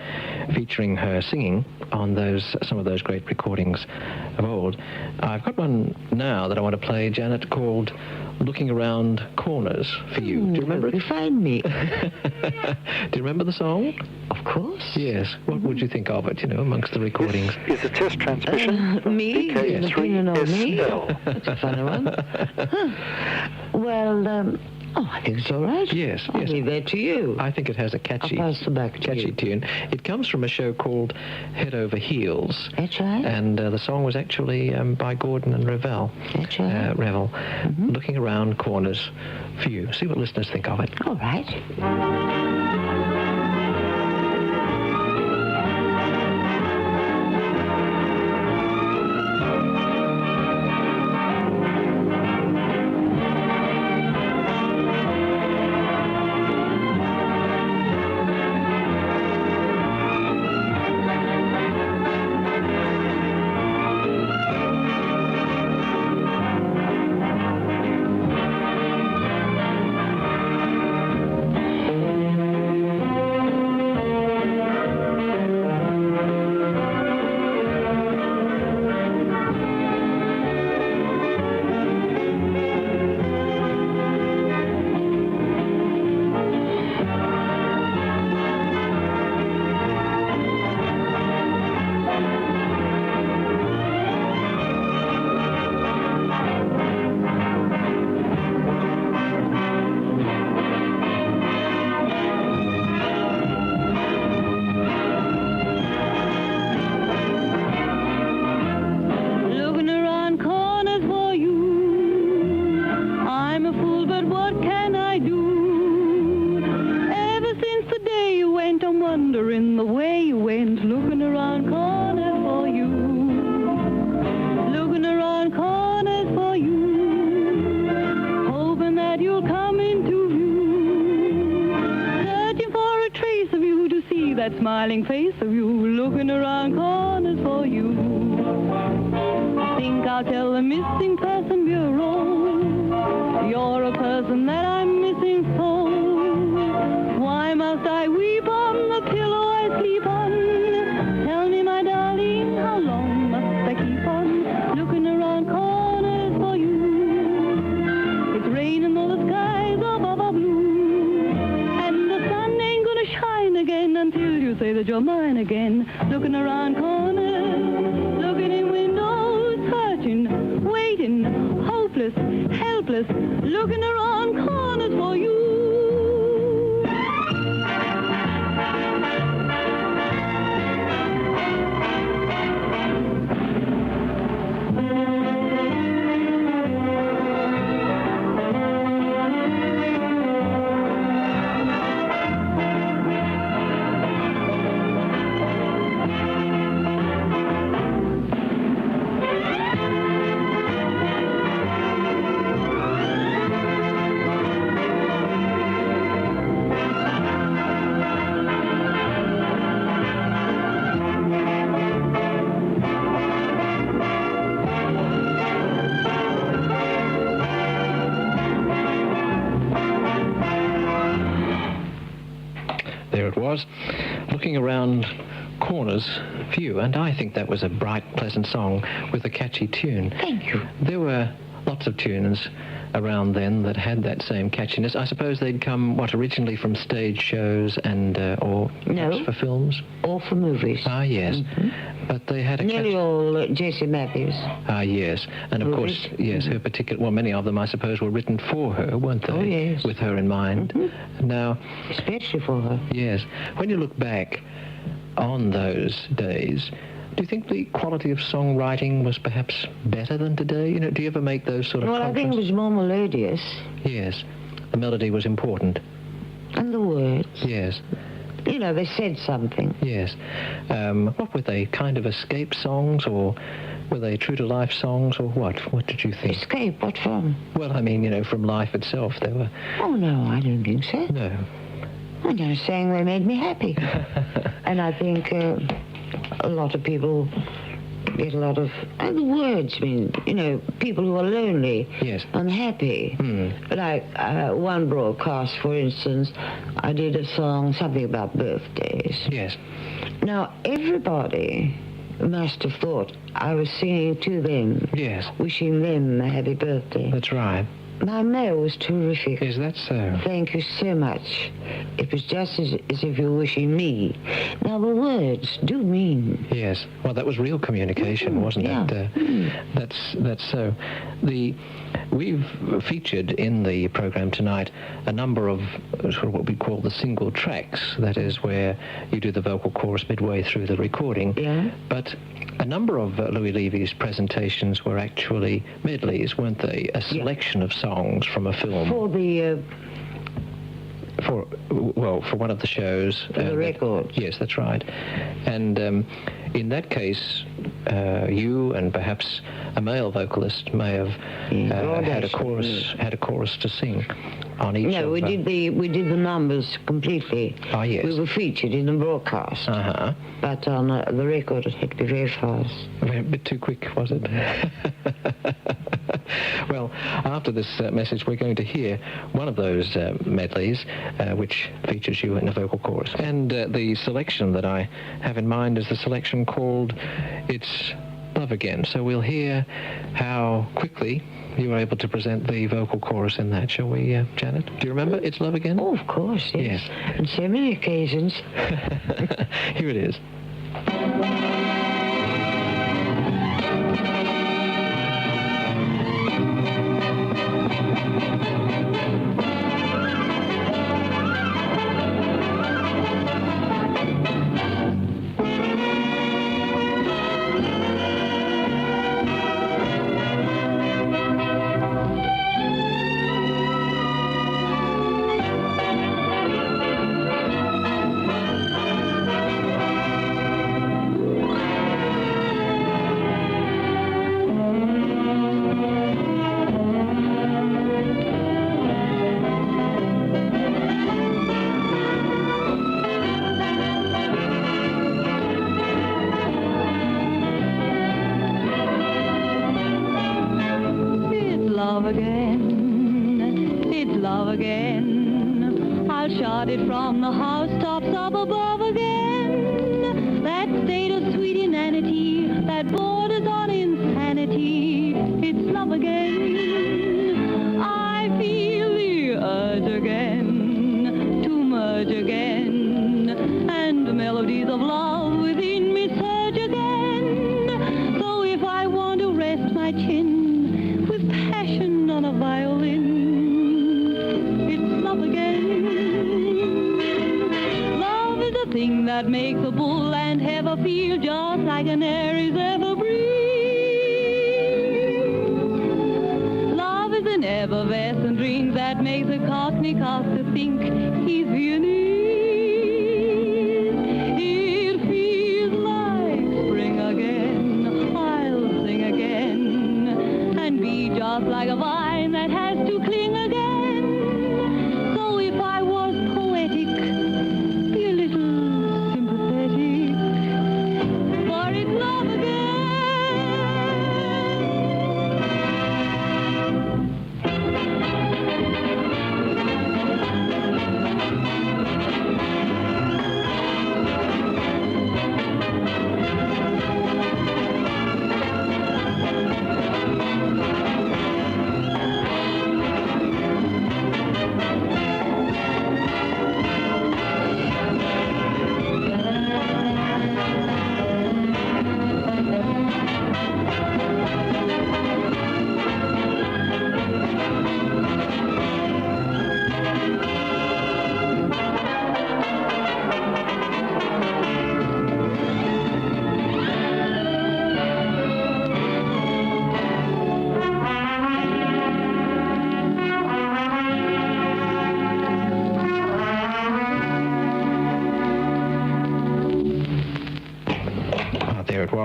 featuring her singing on some of those great recordings of old. I've got one now that I want to play, Janet, called Looking Around Corners for you. Do you remember it? You find me. Do you remember the song? Of course. Yes. What would you think of it, amongst the recordings? Is a test transmission from Me? vk3sl. That's a funny one. Well, I think it's all right. Yes, I'll yes. leave that to you. I think it has a catchy, I'll pass the back to catchy you. tune. It comes from a show called Head Over Heels. That's right. And the song was actually by Gordon and Revel. That's right. Revel. Looking Around Corners for you. See what listeners think of it. All right. wondering the way you went, looking around corners for you, looking around corners for you, hoping that you'll come into view, searching for a trace of you to see that smiling face of you, looking around corners for you. I think I'll tell the missing person bureau, you're a person that I'm missing so. Why must I weep on the pillow I sleep on? Tell me, my darling, how long must I keep on looking around corners for you? It's raining though the skies above are blue, and the sun ain't gonna shine again until you say that you're mine again. Looking around corners, looking in windows, searching, waiting, hopeless, helpless, looking around corners for you. There it was, looking around corners for you, and I think that was a bright, pleasant song with a catchy tune. Thank you. There were lots of tunes around then that had that same catchiness. I suppose they'd come, originally from stage shows and, or perhaps No. for films? All for movies. Ah, yes. But they had a Nearly all Jessie Matthews. Ah, yes. And of course, yes, her particular, many of them, I suppose, were written for her, weren't they? Oh, yes. With her in mind. Now, Especially for her. yes, when you look back on those days, do you think the quality of songwriting was perhaps better than today? Do you ever make those sort of Well, I think it contrasts? was more melodious. Yes, the melody was important. And the words. Yes, They said something. yes. What were they, kind of escape songs, or were they true-to-life songs, or what? What did you think? Escape, what from? Well, I mean, from life itself, they were... Oh, no, I don't think so. No. I'm just saying they made me happy. And I think a lot of people get a lot of other words. I mean, you know, people who are lonely, Yes. unhappy. Like one broadcast, for instance, I did a song, something about birthdays. Yes. Now, everybody must have thought I was singing to them, Yes. wishing them a happy birthday. That's right. My mail was terrific. Is that so? Thank you so much. It was just as if you were wishing me. Now, the words do mean. Yes. Well, that was real communication, wasn't it? That's so. We've featured in the program tonight a number of sort of what we call the single tracks. That is where you do the vocal chorus midway through the recording. Yeah. But a number of Louis Levy's presentations were actually medleys, weren't they? A selection of songs from a film. For the... For one of the shows. For the record. Yes, that's right. And in that case, you and perhaps a male vocalist may have had a chorus to sing on each. No, we did the numbers completely. Oh, yes. We were featured in the broadcast. Uh-huh. But on the record, it had to be very fast. A bit too quick, was it? Well, after this message, we're going to hear one of those medleys, which features you in the vocal chorus. And the selection that I have in mind is the selection called It's Love Again. So we'll hear how quickly you were able to present the vocal chorus in that. Shall we, Janet? Do you remember It's Love Again? Oh, of course, yes. On so many occasions. Here it is.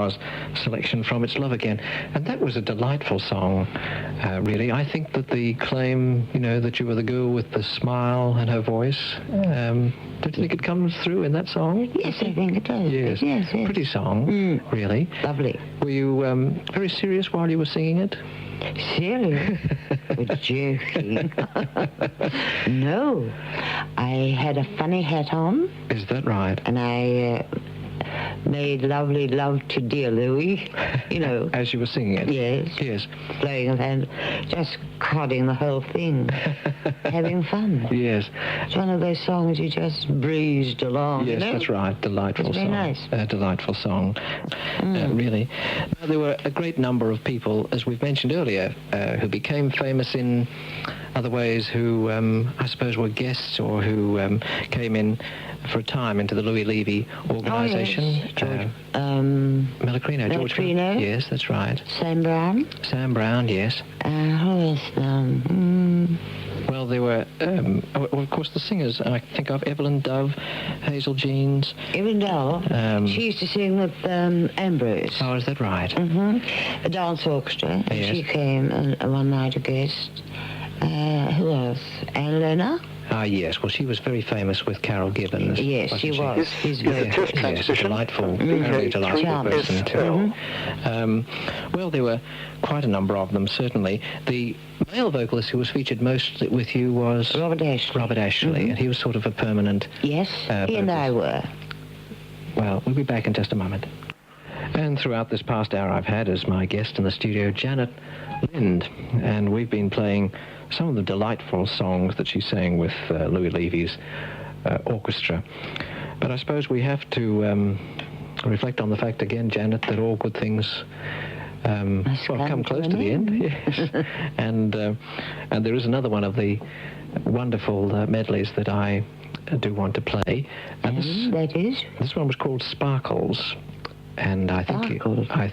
was a selection from It's Love Again. And that was a delightful song, really. I think that the claim, you know, that you were the girl with the smile and her voice, don't you think it comes through in that song? Yes, I think it does. Yes. Yes. Pretty song, really. Lovely. Were you very serious while you were singing it? Serious? We're joking. No. I had a funny hat on. Is that right? And I made lovely love to dear Louis, you know. As you were singing it? Yes. Yes. Playing and just codding the whole thing. Having fun. Yes. It's one of those songs you just breezed along. Yes, you know? that's right. Delightful It's song. very nice. A delightful song, really. Now, there were a great number of people, as we've mentioned earlier, who became famous in other ways, who I suppose were guests or who came in for a time into the Louis Levy organisation. Oh, yes. George, Melacrino. George. Melacrino. Yes, that's right. Sam Brown. Sam Brown, yes. Who else? Well, there were, of course, the singers. I think of Evelyn Dove, Hazel Jeans. Evelyn Dove. She used to sing with Ambrose. Oh, is that right? A dance orchestra. Yes. She came one night, a guest. Who else? Anne Lenner. Ah, yes. Well, she was very famous with Carol Gibbons. Yes, she was. She's very yes, delightful, very delightful person too. Well, there were quite a number of them, certainly. The male vocalist who was featured most with you was Robert Ashley. And he was sort of a permanent. Yes, he and I were. Well, we'll be back in just a moment. And throughout this past hour, I've had as my guest in the studio Janet Lind, and we've been playing some of the delightful songs that she sang with Louis Levy's orchestra. But I suppose we have to reflect on the fact again, Janet, that all good things come close to the end. Yes. And there is another one of the wonderful medleys that I do want to play. And this one was called Sparkles. And I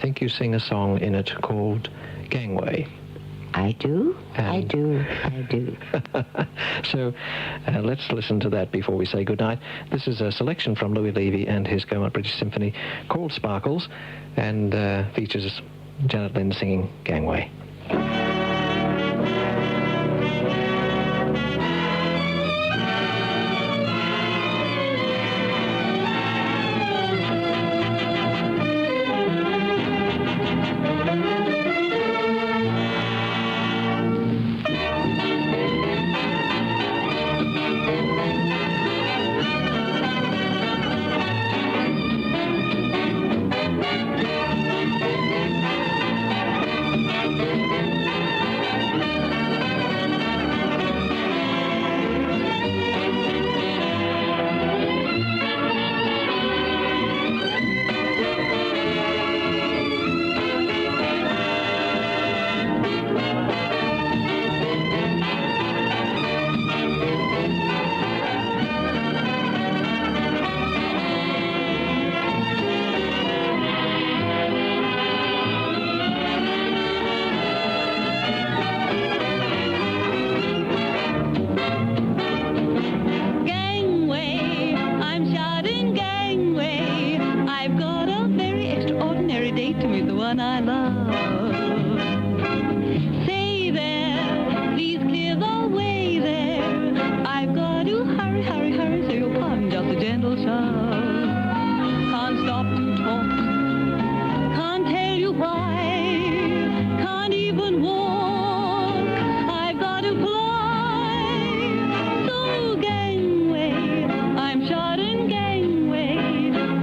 think you sing a song in it called Gangway. I do. So let's listen to that before we say goodnight. This is a selection from Louis Levy and his Gaumont British Symphony called Sparkles, and features Janet Lind singing Gangway.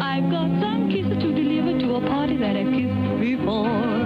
I've got some kisses to deliver to a party that I've kissed before.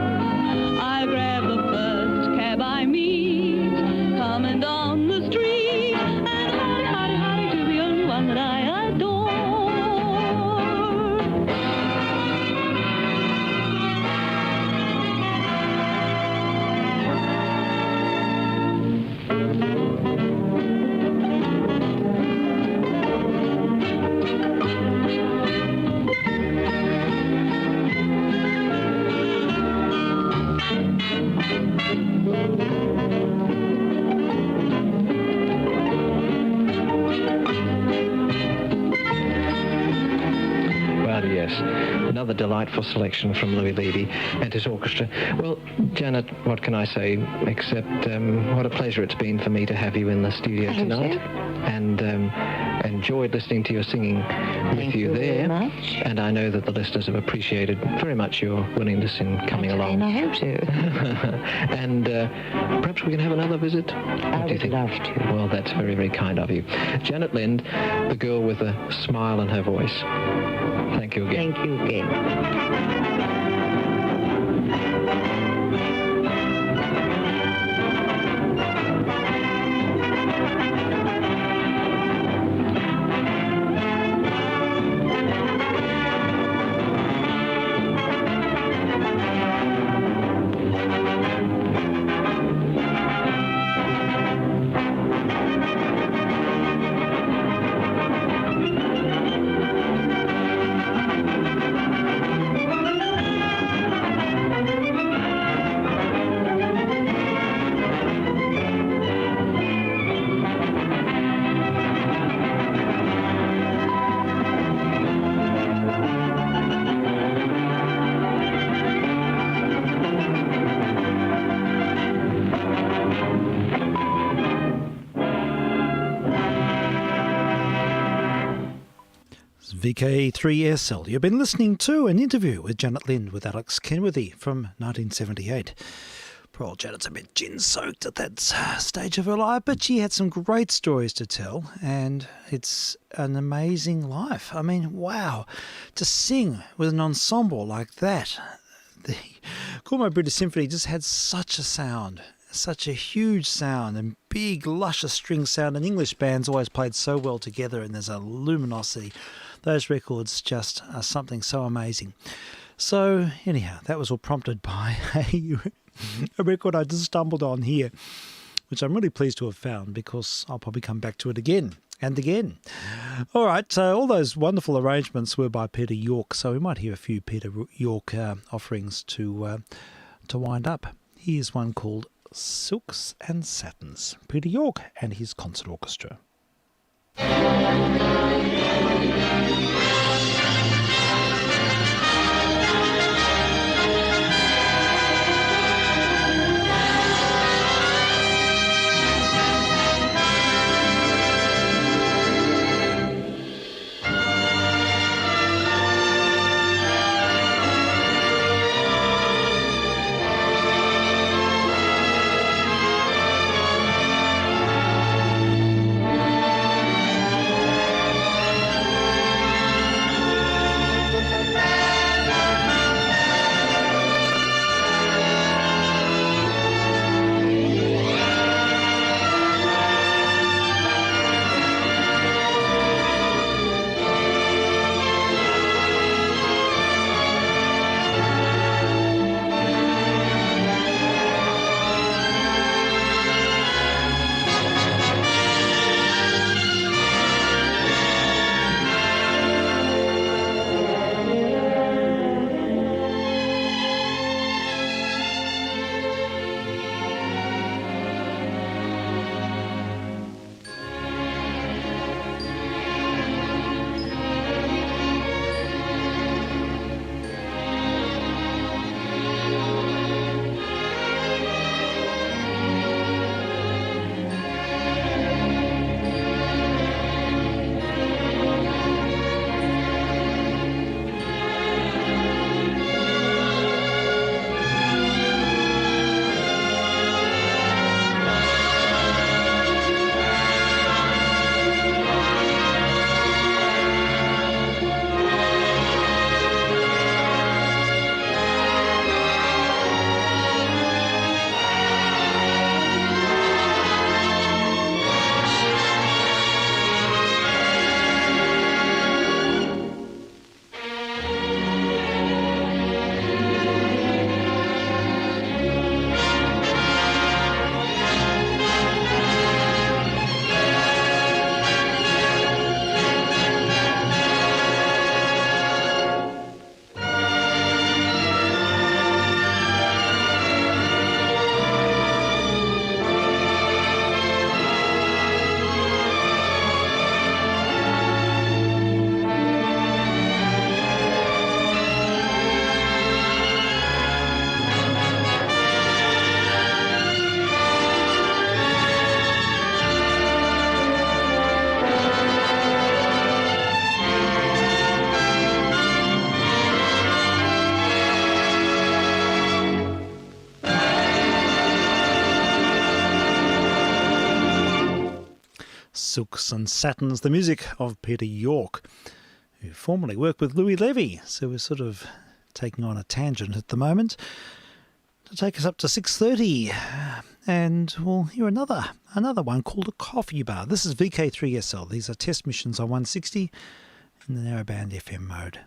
another delightful selection from Louis Levy and his orchestra. Well, Janet, what can I say except what a pleasure it's been for me to have you in the studio tonight. And enjoyed listening to your singing with you there. Very much. And I know that the listeners have appreciated very much your willingness in coming along. And I hope so. And perhaps we can have another visit? I would love to. Well, that's very, very kind of you. Janet Lind, the girl with a smile in her voice. Thank you again. Thank you again. vk3sl. You've been listening to an interview with Janet Lind with Alex Kenworthy from 1978. Poor old Janet's a bit gin-soaked at that stage of her life, but she had some great stories to tell, and it's an amazing life. I mean, wow, to sing with an ensemble like that. The Cornwall British Symphony just had such a sound, such a huge sound, and big, luscious string sound, and English bands always played so well together, and there's a luminosity. Those records just are something so amazing. So, anyhow, that was all prompted by a record I just stumbled on here, which I'm really pleased to have found because I'll probably come back to it again and again. All right, so all those wonderful arrangements were by Peter York, so we might hear a few Peter York offerings to wind up. Here's one called Silks and Satins, Peter York and his concert orchestra. Silks and Satins, the music of Peter York, who formerly worked with Louis Levy. So we're sort of taking on a tangent at the moment to take us up to 6:30. And we'll hear another one called a coffee bar. This is vk3sl. These are test missions on 160 in the narrowband FM mode.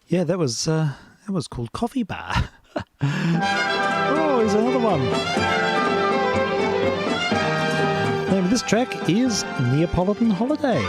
Yeah, that was called Coffee Bar. Oh, here's another one. The name of this track is Neapolitan Holiday.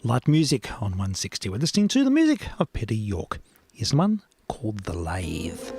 Light music on 160. We're listening to the music of Peter York. Here's one called The Lathe.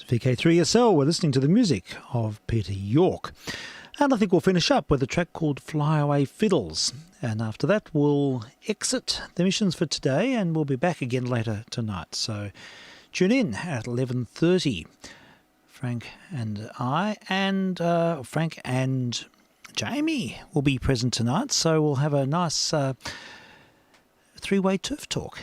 vk3sl. We're listening to the music of Peter York. And I think we'll finish up with a track called Flyaway Fiddles. And after that, we'll exit the missions for today and we'll be back again later tonight. So tune in at 11:30. Frank and I and Frank and Jamie will be present tonight. So we'll have a nice three-way turf talk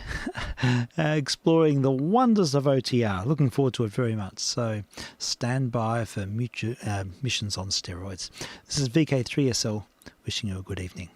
exploring the wonders of OTR. Looking forward to it very much. So stand by for missions on steroids. This is VK3SL wishing you a good evening.